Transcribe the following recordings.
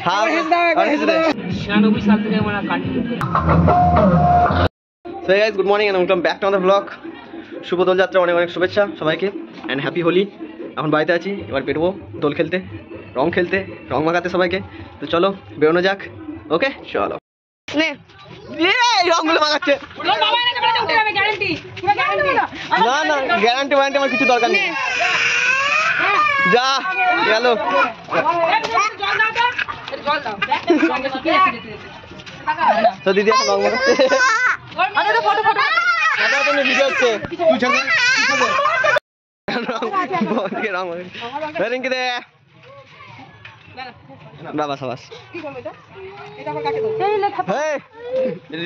हाँ So guys, good morning and welcome back to another vlog. শুভ দোল যাত্রা, অনেক অনেক শুভেচ্ছা সবাইকে এন্ড হ্যাপি হোলি। এখন বাড়িতে আছি, এবার বেরোবো দোল খেলতে, রং খেলতে, রং মাখাতে সবাইকে। তো চলো বেরোনো যাক। ওকে চলো। নে এই রংগুলো মাখাচ্ছে। না না গ্যারান্টি ওয়ারেন্টি আমার কিছু দরকার নেই। যা গেল। তো দিদি এখন রং মাখাচ্ছে। ভিডিও হচ্ছে বাবা সাবাস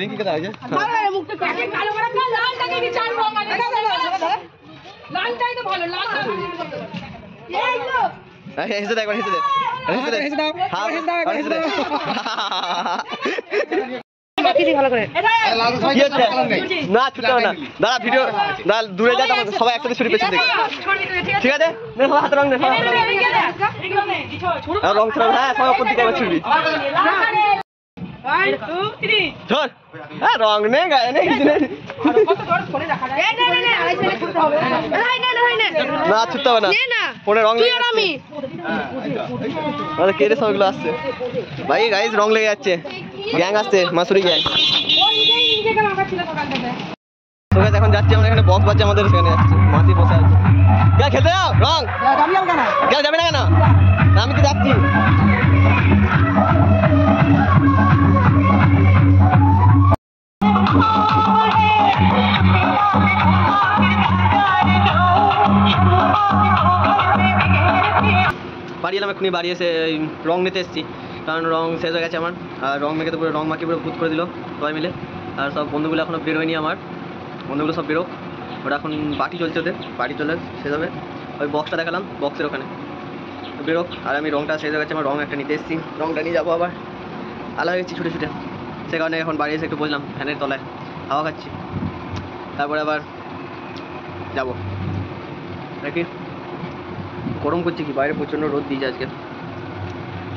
রিঙ্কি কোথায় আছে? হেসে দে একবার, হেসে দে, হেসে দে, হেসে দে। না ছুটতে হবে না, দাঁড়া ভিডিও দাঁড়া, দূরে যা, সবাই একসাথে ছুটি পেছন থেকে, ঠিক আছে? হাতে রং রং ছড়াবে। হ্যাঁ সবাই ওপর দিকে আবার ছুটবি। ধর হ্যাঁ রং নেই গায়ে নেই কিছু নেই। না ছুটতে হবে না, ফোনে রং লেগে যাচ্ছে। কেটে সবগুলো আসছে ভাই, গাইজ রং লেগে যাচ্ছে। গ্যাং আসছে, মাসুরি গ্যাং। এখন যাচ্ছি আমরা, এখানে বক্স বাজছে আমাদের, সেখানে যাচ্ছে। মাসি বসে আছে। কে খেতে যাও রং? কে যাবি না কেন? আমি তো যাচ্ছি। বাড়ি এলাম এক্ষুনি, বাড়ি এসে রং নিতে এসেছি, কারণ রং শেষ হয়ে গেছে আমার। আর রং মেখে তো পুরো রং মাখিয়ে পুরো ভূত করে দিল সবাই মিলে। আর সব বন্ধুগুলো এখনও বেরোয়নি, আমার বন্ধুগুলো সব বেরোক। ওটা এখন পার্টি চলছে ওদের, পার্টি চলে শেষ হবে। ওই বক্সটা দেখালাম, বক্সের ওখানে বেরোক। আর আমি রংটা শেষ হয়ে গেছে আমার, রং একটা নিতে এসেছি, রংটা নিয়ে যাবো আবার। আলা হয়ে গেছি ছুটে ছুটে, সে কারণে এখন বাড়ি এসে একটু বসলাম ফ্যানের তলায়, হাওয়া খাচ্ছি। তারপরে আবার যাবো নাকি, গরম করছে কি বাইরে, প্রচণ্ড রোদ দিয়েছে আজকে।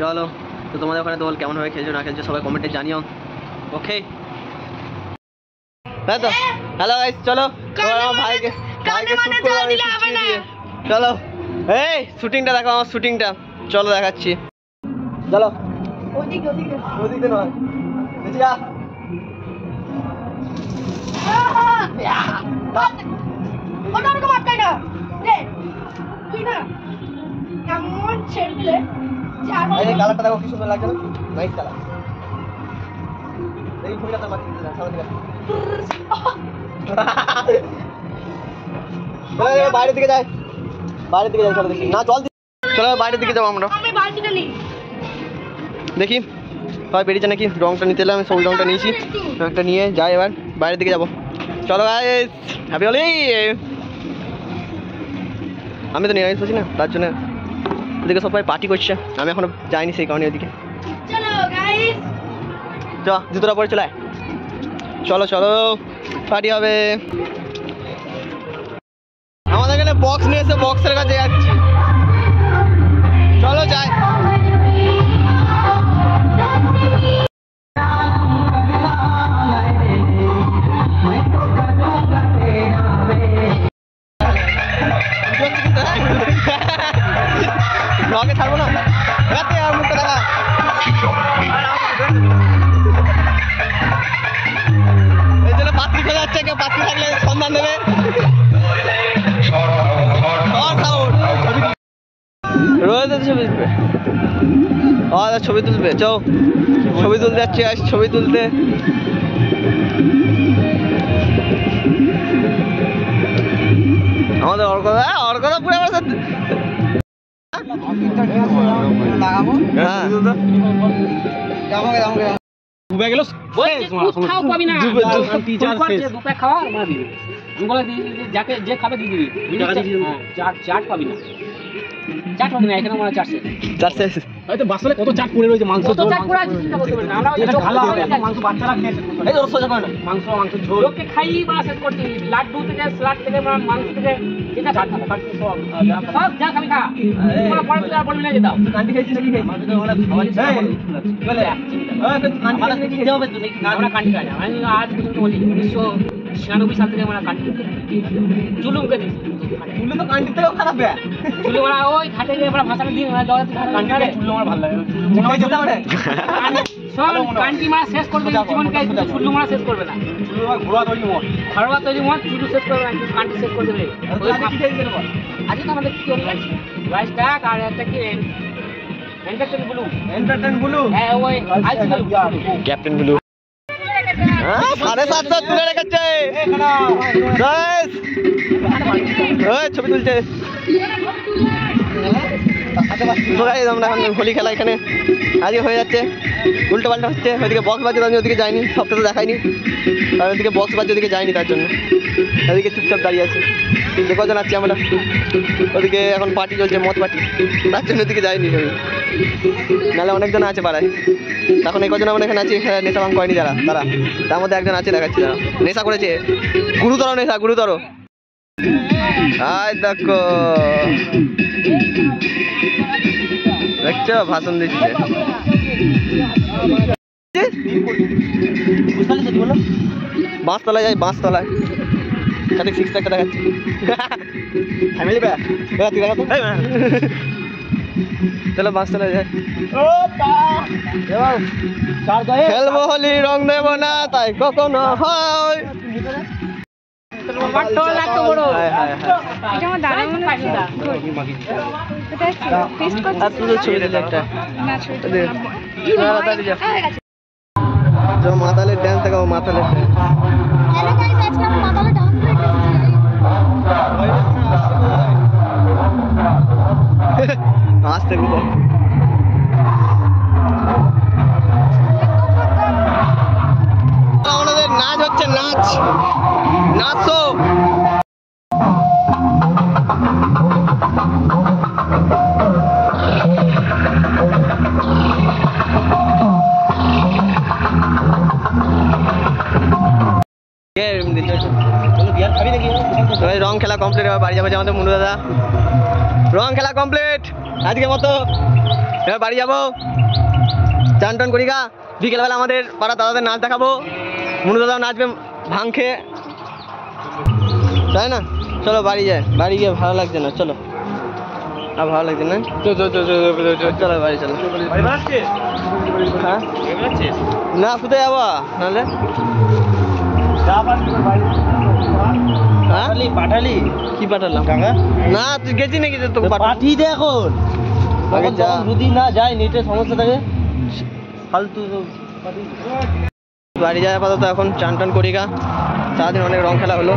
চলো, তো তোমাদের ওখানে দোল কেমনভাবে খেলছো না খেলছো সবাই কমেন্টে জানিও। ওকে তাই তো, হ্যালো গাইস, চলো আমার ভাইকে শুট করে চলো। এই শুটিংটা দেখো, আমার শুটিংটা চলো দেখাচ্ছি। চলো ওদিকে নয়, বেশি যা। কালারটা দেখো কি সুন্দর লাগছে না, নাইস কালার। এই ফুলটা তো মাটি দিলাম সামনে দিকে। বাইরের দিকে যাই, বাইরের দিকে যাই, চলো দেখি না জল। চলো বাইরের দিকে যাবো আমরা, দেখি সবাই বেরিয়েছে নাকি। রংটা নিতে এলাম, সবুজ রংটা নিয়েছি, রংটা নিয়ে যাই এবার বাইরের দিকে যাবো। চলো গাইস, হ্যাপি হোলি। আমি তো নিরামিষ বলছি না, তার জন্য ওদিকে সবাই পার্টি করছে, আমি এখনো যাইনি সেই কারণে ওদিকে। চ জুতোটা পরে চলে, চলো চলো পার্টি হবে। আমাদের এখানে বক্স নিয়ে এসে বক্সের কাছে যাচ্ছি, চলো যাই। রঙে ছাড়বো না, আর মুখটা দেখা। এই জন্য পাত্রী খোঁজা যাচ্ছে, কেউ পাত্রী থাকলে সন্ধান দেবে। ছবি তুলবে, চো ছবি তুলতে যাচ্ছি, ছবি তুলতে। আমাদের অর্কদা পুরো ডুবে গেল, যে খাবে দিয়ে দিবি, চাট পাবি না। চাট হবে না এখানে মনে হয় চাট শেষ। চাট শেষ হয়তো বাসলে কত চাট পড়ে রয়েছে মাংস কত চাট করে আছে চিন্তা করতে পারি না আমরা এটা ঢালা হবে মাংস বাচ্চারা খেয়েছে এই তো সোজা করে না মাংস ঝোল লোককে খাইয়ে বা শেষ করছি লাড্ডু থেকে স্যালাড থেকে মাংস থেকে এটা চাট খাবে সব যা খাবি খা তোমরা পরে তুই আর বলবি না যে দাও কান্টি খাইছিস নাকি আমাদের তো ওরা খাওয়াচ্ছে বলে কান্টি খাইছিস নাকি খেতে হবে তো নাকি আমরা কান্টি খাই না আমি আজ পর্যন্ত বলি 1996 সাল থেকে আমরা কান্টি চুলুমকে দিই চুলে তো কান্টিতেও খারাপ বে চুলু ওরা ওই ঘাটে গিয়ে আমরা ভাষাটা দিই না জগতে কান্টি খাই চুল্লো আমার ভালো লাগে মনে হয় যেতে পারে সব কান্টি মারা শেষ করবে জীবনকে চুল্লু মারা শেষ করবে না চুল্লো আমার ঘোড়া তৈরি মত ঘরোয়া তৈরি মত চুলু শেষ করবে না কিন্তু কান্টি শেষ করে দেবে ওই কান্টি খাইছিস না আজকে তো আমাদের কি হলো রাইস ট্যাক আর একটা কি এন্টারটেন ব্লু এন্টারটেইন ব্লু হ্যাঁ ওই আইসি ব্লু ক্যাপ্টেন ব্লু 750 তুলে রেখেছে গাইস ওই ছবি তুলছে তো গাইস আমরা এখন হোলি খেলা এখানে আজকে হয়ে যাচ্ছে উল্টো পাল্টা হচ্ছে ওইদিকে বক্স বাজছে আমি ওদিকে যাইনি সবটা তো দেখাইনি আর ওদিকে বক্স বাজছে ওদিকে যাইনি তার জন্য ওদিকে চুপচাপ দাঁড়িয়ে আছি কজন আছি আমরা ওদিকে এখন পার্টি চলছে মদ পার্টি তার জন্য ওদিকে যাইনি আমি নাহলে অনেকজন আছে পাড়ায় এখন এই কজন আমরা এখানে আছি নেশা ভাঙ করেনি যারা তারা তার মধ্যে একজন আছে দেখাচ্ছি যারা নেশা করেছে গুরুতর নেশা গুরুতর আয় দেখো দেখছো ভাষণ দিচ্ছে বাঁশতলায় যাই বাঁশতলায় সাথে সিক্স প্যাকটা দেখাচ্ছি ফ্যামিলি ব্যাগ তুই দেখা তো চলো বাঁশতলায় যাই খেলবো হোলি রং দেবো না তাই কখনো হয় মাতালের ড্যান্স দেখাবো মাতালের আসতে কোথায় আমাদের নাচ হচ্ছে নাচ নাচো রং খেলা কমপ্লিট এবার বাড়ি যাবো আমাদের মুনু দাদা রং খেলা কমপ্লিট আজকের মতো এবার বাড়ি যাবো চান টান করি গা বিকেলবেলা আমাদের পাড়া দাদাদের নাচ দেখাবো মুনু দাদাও নাচবে ভাঙ খেয়ে তাই না চলো বাড়ি যায় বাড়ি গিয়ে ভালো লাগছে না চলো আর ভালো লাগছে না চলো বাড়ি চলো হ্যাঁ না কোথায় যাবো নাহলে পাঠালি কি পাঠালাম না তুই গেছি নাকি তোকে পাঠিয়ে দে এখন আগে যা যদি না যায় নেটের সমস্যা থাকে ফালতু বাড়ি যায় আপাতত এখন চান টান করি গা সারাদিন অনেক রং খেলা হলো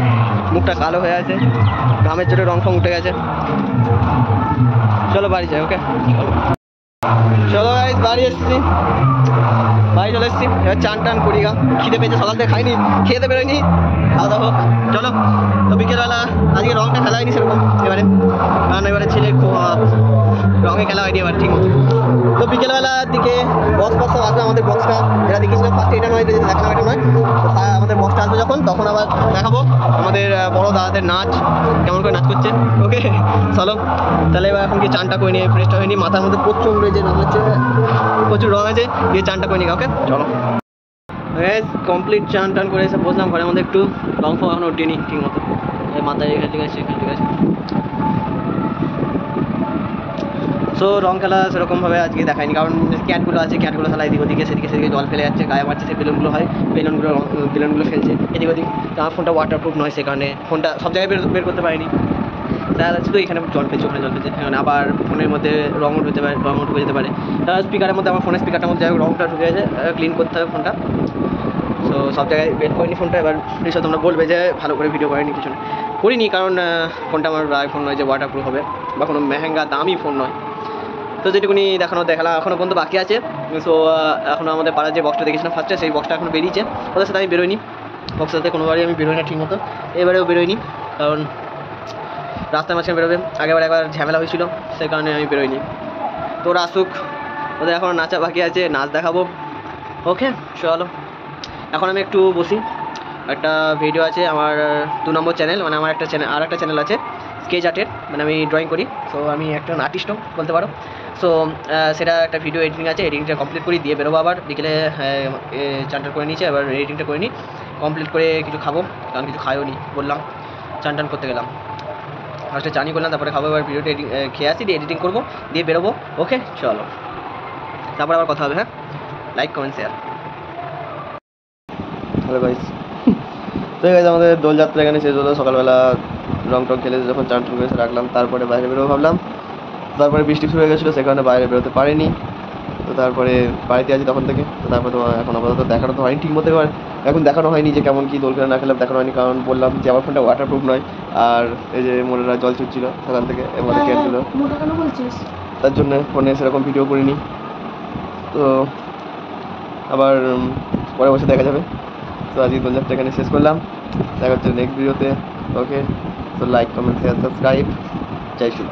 মুখটা কালো হয়ে আছে ঘামের চোটে রং ফং উঠে গেছে চলো বাড়ি যাই ওকে চলো গাইস বাড়ি এসছি বাড়ি চলে এসছি এবার চান টান করি গা খিদে পেয়েছে সকাল থেকে খাইনি খেতে বেরোয়নি খাওয়া দাওয়া হোক চলো তো বিকেলবেলা আজকে রংটা খেলা হয়নি সেরকম এবারে কারণ এবারে ছেলে রঙে খেলা হয়নি এবার ঠিক মতো তো বিকেলবেলার দিকে বক্স বক্স আসবে আমাদের বক্সটা যেটা দেখেছিলাম ফার্স্টে এটা নয় যদি দেখালাম এটা নয় তো আমাদের বক্সটা আসবে যখন তখন আবার দেখাবো আমাদের বড় দাদাদের নাচ কেমন করে নাচ করছে ওকে চলো তাহলে এবার এখন কি চানটা করে নিয়ে ফ্রেশটা হয়নি মাথার মধ্যে প্রচুর যে রঙ হচ্ছে প্রচুর রঙ আছে দিয়ে চানটা করে নিই ওকে চলো কমপ্লিট চান টান করে এসে বসলাম ঘরের মধ্যে একটু রং ফং এখন উঠিনি ঠিক মতো মাথায় এখানে ঠিক আছে এখানে ঠিক আছে সো রং খেলা সেরকমভাবে আজকে দেখায়নি কারণ ক্যাটগুলো আছে ক্যাটগুলো খেলা এদিক ওদিকে সেদিকে জল ফেলে যাচ্ছে গায়ে মারছে সে বেলুনগুলো হয় বেলুনগুলো ফেলছে এদিক ওদিক তো আমার ফোনটা ওয়াটারপ্রুফ নয় সে কারণে ফোনটা সব জায়গায় বের করতে পারিনি তাহলে শুধু এখানে জল পেয়েছে ওখানে জল পেয়েছে এখানে আবার ফোনের মধ্যে রং উঠতে পারে রং ঢুকে যেতে পারে স্পিকারের মধ্যে আমার ফোনের স্পিকারটার মধ্যে রংটা ঢুকে গেছে ক্লিন করতে হবে ফোনটা সো সব জায়গায় বের করিনি ফোনটা এবার নিশ্চয় তোমরা বলবে যে ভালো করে ভিডিও করেনি কিছু করিনি কারণ ফোনটা আমার আইফোন নয় যে ওয়াটারপ্রুফ হবে বা কোনো মেহেঙ্গা দামি ফোন নয় তো যেটুকুনি দেখালা এখনও পর্যন্ত বাকি আছে সো এখনও আমাদের পাড়ার যে বক্সটা দেখেছিলাম ফার্স্টে সেই বক্সটা এখনও বেরিয়েছে ওদের সাথে আমি বেরোয়নি বক্সের সাথে কোনোবারই আমি বেরোই না ঠিক মতো এবারেও বেরোয়নি কারণ রাস্তার মাঝখানে বেরোবে। আগেবার একবার ঝামেলা হয়েছিল, সেই কারণে আমি বেরোইনি। তো ওরা আসুক, ওদের এখন নাচা বাকি আছে, নাচ দেখাবো। ওকে চলো, এখন আমি একটু বসি। একটা ভিডিও আছে আমার 2 নম্বর চ্যানেল, মানে আমার একটা চ্যানেল, আর একটা চ্যানেল আছে স্কেচ আর্টের, মানে আমি ড্রয়িং করি। সো আমি একটা আর্টিস্টও বলতে পারো। সো সেটা একটা ভিডিও এডিটিং আছে, এডিটিংটা কমপ্লিট করি, দিয়ে বেরোবো আবার বিকেলে। চানটান করে নিয়েছি, এবার এডিটিংটা করে নিই, কমপ্লিট করে কিছু খাবো, কারণ কিছু খাইও নি বললাম, চান টান করতে গেলাম। ফার্স্টে চানি করলাম, তারপরে খাবো। এবার ভিডিওটা খেয়ে আসি, দিয়ে এডিটিং করবো, দিয়ে বেরোবো। ওকে চলো, তারপরে আবার কথা হবে। হ্যাঁ, like comment share. Hello guys, তো গাইস আমাদের দোলযাত্রা এখানে শেষ হলো। সকালবেলা রং টং খেলে যখন চান টান করে এসে রাখলাম, তারপরে বাইরে বেরোবো ভাবলাম। তারপরে বৃষ্টি শুরু হয়ে গেছিলো, সে কারণে বাইরে বেরোতে পারিনি। তো তারপরে বাড়িতে আছি তখন থেকে। তো তারপরে তো এখন আপাতত দেখানো তো হয়নি ঠিক মতো। এবার এখন দেখানো হয়নি যে কেমন কী দোল খেলা না খেলাম, দেখানো হয়নি, কারণ বললাম যে আমার ফোনটা ওয়াটারপ্রুফ নয়। আর এই যে মোড়েরা জল ছুটছিল সেখান থেকে, এবার কেটগুলো, তার জন্য ফোনে সেরকম ভিডিও করিনি। তো আবার পরে বসে দেখা যাবে। তো আজকে দোলযাত্রা এখানে শেষ করলাম, দেখা হচ্ছে নেক্সট ভিডিওতে। ওকে, তো লাইক কমেন্ট শেয়ার সাবস্ক্রাইব। জয় শ্রী।